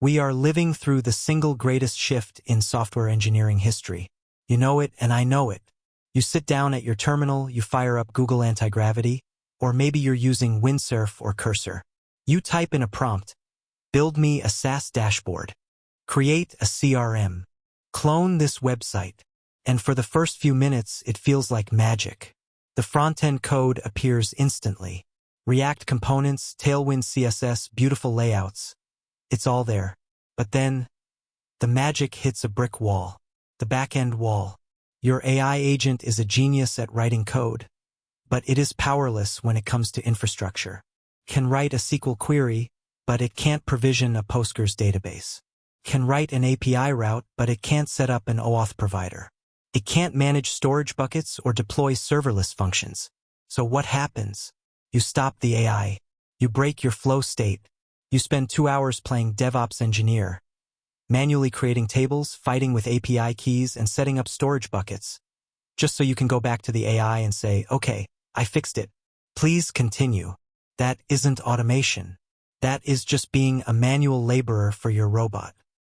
We are living through the single greatest shift in software engineering history. You know it and I know it. You sit down at your terminal, you fire up Google Anti-Gravity, or maybe you're using Windsurf or Cursor. You type in a prompt, build me a SaaS dashboard, create a CRM, clone this website, and for the first few minutes it feels like magic. The front-end code appears instantly. React components, Tailwind CSS, beautiful layouts. It's all there. But then, the magic hits a brick wall. The back-end wall. Your AI agent is a genius at writing code, but it is powerless when it comes to infrastructure. Can write a SQL query, but it can't provision a Postgres database. Can write an API route, but it can't set up an auth provider. It can't manage storage buckets or deploy serverless functions. So what happens? You stop the AI. You break your flow state. You spend 2 hours playing DevOps engineer, manually creating tables, fighting with API keys, and setting up storage buckets, just so you can go back to the AI and say, okay, I fixed it. Please continue. That isn't automation. That is just being a manual laborer for your robot.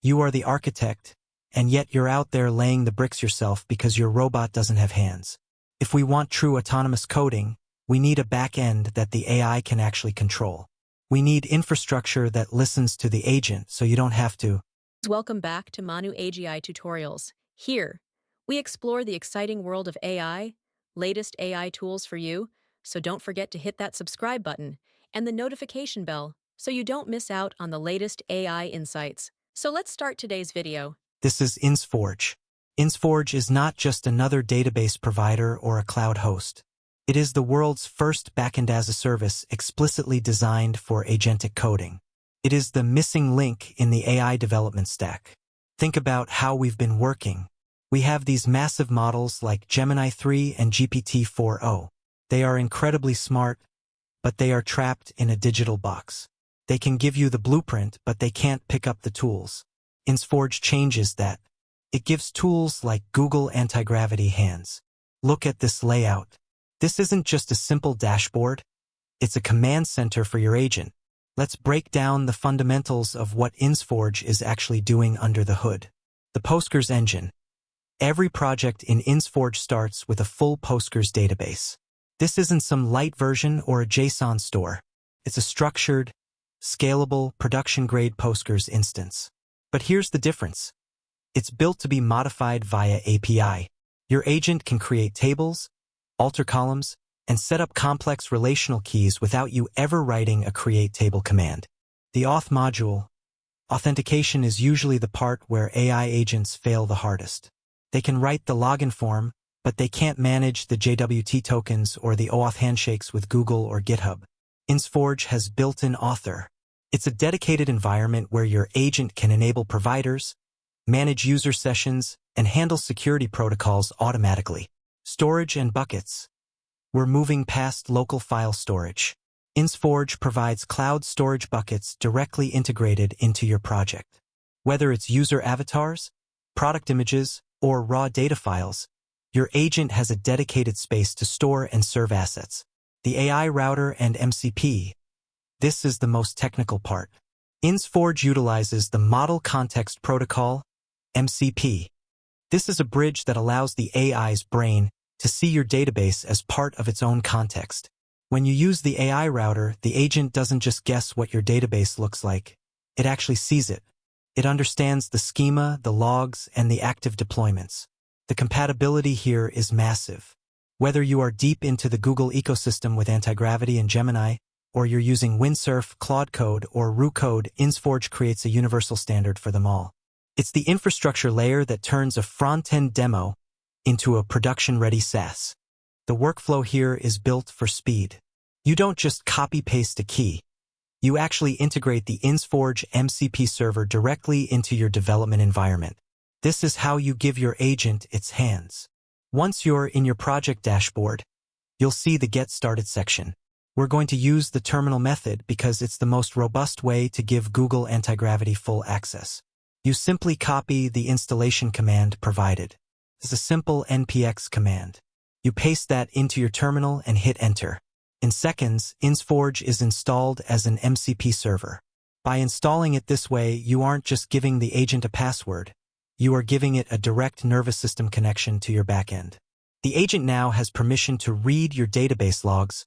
You are the architect, and yet you're out there laying the bricks yourself because your robot doesn't have hands. If we want true autonomous coding, we need a back-end that the AI can actually control. We need infrastructure that listens to the agent so you don't have to. Welcome back to Manu AGI Tutorials. Here, we explore the exciting world of AI, latest AI tools for you, so don't forget to hit that subscribe button and the notification bell so you don't miss out on the latest AI insights. So let's start today's video. This is InsForge. InsForge is not just another database provider or a cloud host. It is the world's first backend as a service explicitly designed for agentic coding. It is the missing link in the AI development stack. Think about how we've been working. We have these massive models like Gemini 3 and GPT-4o. They are incredibly smart, but they are trapped in a digital box. They can give you the blueprint, but they can't pick up the tools. InsForge changes that. It gives tools like Google Anti-Gravity hands. Look at this layout. This isn't just a simple dashboard. It's a command center for your agent. Let's break down the fundamentals of what InsForge is actually doing under the hood. The Postgres engine. Every project in InsForge starts with a full Postgres database. This isn't some light version or a JSON store. It's a structured, scalable, production-grade Postgres instance. But here's the difference. It's built to be modified via API. Your agent can create tables, alter columns, and set up complex relational keys without you ever writing a create table command. The auth module. Authentication is usually the part where AI agents fail the hardest. They can write the login form, but they can't manage the JWT tokens or the OAuth handshakes with Google or GitHub. InsForge has built-in author. It's a dedicated environment where your agent can enable providers, manage user sessions, and handle security protocols automatically. Storage and buckets. We're moving past local file storage. InsForge provides cloud storage buckets directly integrated into your project. Whether it's user avatars, product images, or raw data files, your agent has a dedicated space to store and serve assets. The AI router and MCP. This is the most technical part. InsForge utilizes the Model Context Protocol, MCP. This is a bridge that allows the AI's brain to see your database as part of its own context. When you use the AI router, the agent doesn't just guess what your database looks like. It actually sees it. It understands the schema, the logs, and the active deployments. The compatibility here is massive. Whether you are deep into the Google ecosystem with Anti-Gravity and Gemini, or you're using Windsurf, Claude Code, or Ru Code, InsForge creates a universal standard for them all. It's the infrastructure layer that turns a front-end demo into a production-ready SaaS. The workflow here is built for speed. You don't just copy-paste a key. You actually integrate the InsForge MCP server directly into your development environment. This is how you give your agent its hands. Once you're in your project dashboard, you'll see the Get Started section. We're going to use the terminal method because it's the most robust way to give Google Anti-Gravity full access. You simply copy the installation command provided. It's a simple npx command. You paste that into your terminal and hit enter. In seconds, InsForge is installed as an MCP server. By installing it this way, you aren't just giving the agent a password, you are giving it a direct nervous system connection to your backend. The agent now has permission to read your database logs,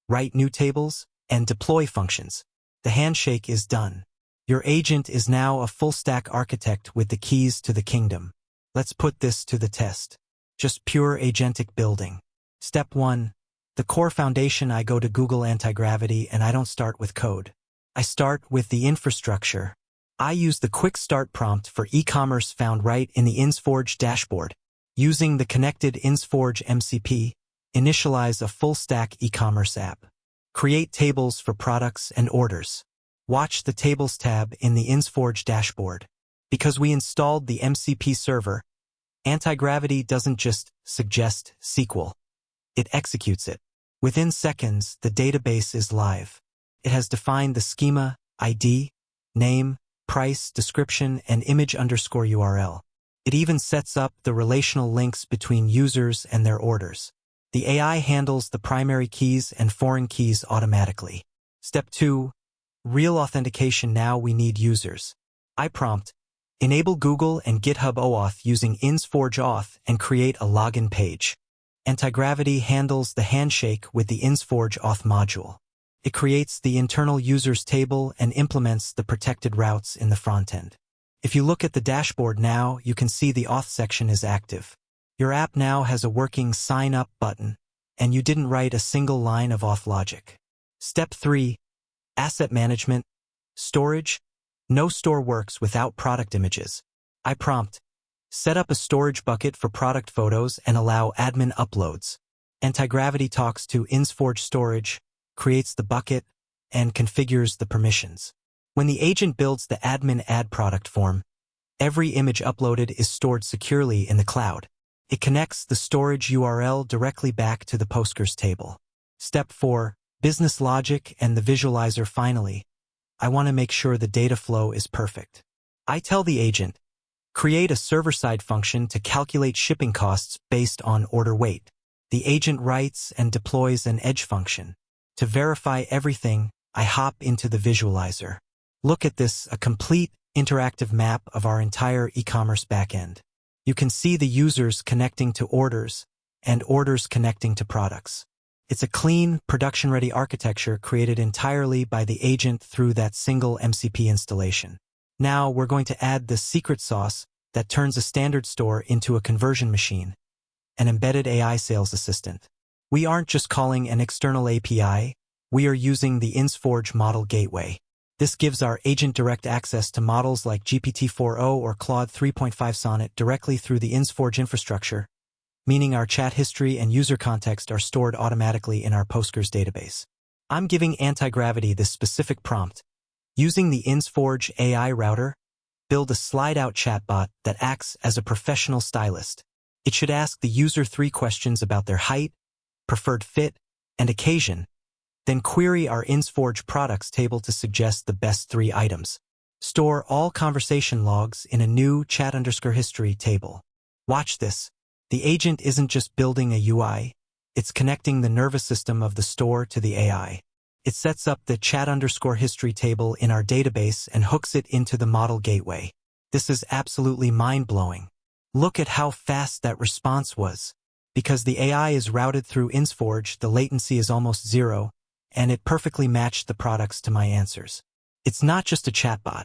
write new tables, and deploy functions. The handshake is done. Your agent is now a full-stack architect with the keys to the kingdom. Let's put this to the test. Just pure agentic building. Step 1. The core foundation. I go to Google Anti-Gravity and I don't start with code. I start with the infrastructure. I use the quick start prompt for e-commerce found right in the InsForge dashboard. Using the connected InsForge MCP, initialize a full-stack e-commerce app. Create tables for products and orders. Watch the Tables tab in the InsForge dashboard. Because we installed the MCP server, Anti-Gravity doesn't just suggest SQL. It executes it. Within seconds, the database is live. It has defined the schema, ID, name, price, description, and image_URL. It even sets up the relational links between users and their orders. The AI handles the primary keys and foreign keys automatically. Step 2. Real authentication. Now we need users. I prompt, enable Google and GitHub OAuth using InsForge Auth and create a login page. Anti-Gravity handles the handshake with the InsForge Auth module. It creates the internal users table and implements the protected routes in the front end. If you look at the dashboard now, you can see the auth section is active. Your app now has a working sign up button, and you didn't write a single line of auth logic. Step 3. Asset management. Storage. No store works without product images. I prompt, set up a storage bucket for product photos and allow admin uploads. Anti-Gravity talks to InsForge Storage, creates the bucket, and configures the permissions. When the agent builds the admin add product form, every image uploaded is stored securely in the cloud. It connects the storage URL directly back to the Postgres table. Step 4. Business logic and the visualizer. Finally, I want to make sure the data flow is perfect. I tell the agent, create a server-side function to calculate shipping costs based on order weight. The agent writes and deploys an edge function. To verify everything, I hop into the visualizer. Look at this, a complete interactive map of our entire e-commerce backend. You can see the users connecting to orders and orders connecting to products. It's a clean, production-ready architecture created entirely by the agent through that single MCP installation. Now we're going to add the secret sauce that turns a standard store into a conversion machine, an embedded AI sales assistant. We aren't just calling an external API, we are using the InsForge Model Gateway. This gives our agent direct access to models like GPT-4o or Claude 3.5 Sonnet directly through the InsForge infrastructure, meaning our chat history and user context are stored automatically in our Postgres database. I'm giving Anti-Gravity this specific prompt. Using the InsForge AI router, build a slide-out chatbot that acts as a professional stylist. It should ask the user 3 questions about their height, preferred fit, and occasion, then query our InsForge products table to suggest the best 3 items. Store all conversation logs in a new chat_history table. Watch this. The agent isn't just building a UI, it's connecting the nervous system of the store to the AI. It sets up the chat_history table in our database and hooks it into the model gateway. This is absolutely mind-blowing. Look at how fast that response was. Because the AI is routed through InsForge, the latency is almost 0, and it perfectly matched the products to my answers. It's not just a chatbot.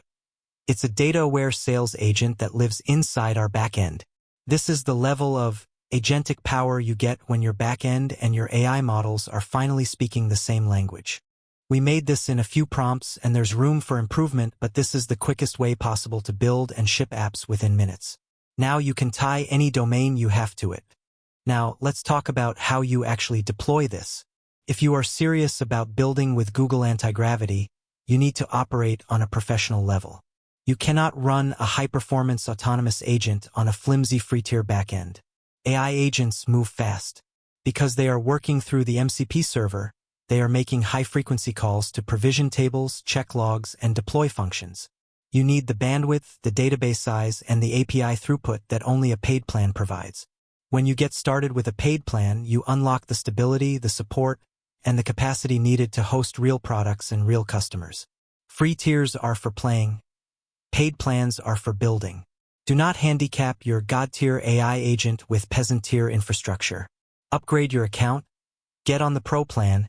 It's a data-aware sales agent that lives inside our backend. This is the level of agentic power you get when your backend and your AI models are finally speaking the same language. We made this in a few prompts and there's room for improvement, but this is the quickest way possible to build and ship apps within minutes. Now you can tie any domain you have to it. Now let's talk about how you actually deploy this. If you are serious about building with Google Anti-Gravity, you need to operate on a professional level. You cannot run a high-performance autonomous agent on a flimsy free-tier backend. AI agents move fast. Because they are working through the MCP server, they are making high-frequency calls to provision tables, check logs, and deploy functions. You need the bandwidth, the database size, and the API throughput that only a paid plan provides. When you get started with a paid plan, you unlock the stability, the support, and the capacity needed to host real products and real customers. Free tiers are for playing. Paid plans are for building. Do not handicap your God-tier AI agent with peasant-tier infrastructure. Upgrade your account, get on the Pro plan,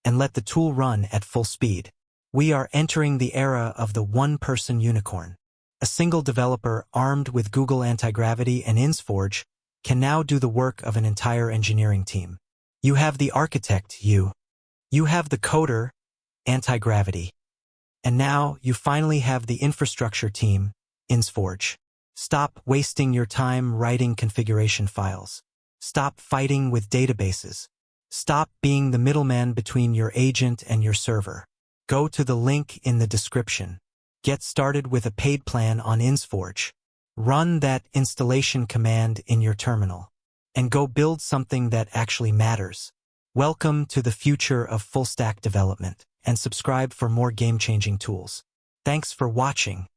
and let the tool run at full speed. We are entering the era of the one-person unicorn. A single developer armed with Google Anti-Gravity and InsForge can now do the work of an entire engineering team. You have the architect, you have the coder, Anti-Gravity. And now you finally have the infrastructure team, InsForge. Stop wasting your time writing configuration files. Stop fighting with databases. Stop being the middleman between your agent and your server. Go to the link in the description. Get started with a paid plan on InsForge. Run that installation command in your terminal. And go build something that actually matters. Welcome to the future of full-stack development, and subscribe for more game-changing tools. Thanks for watching.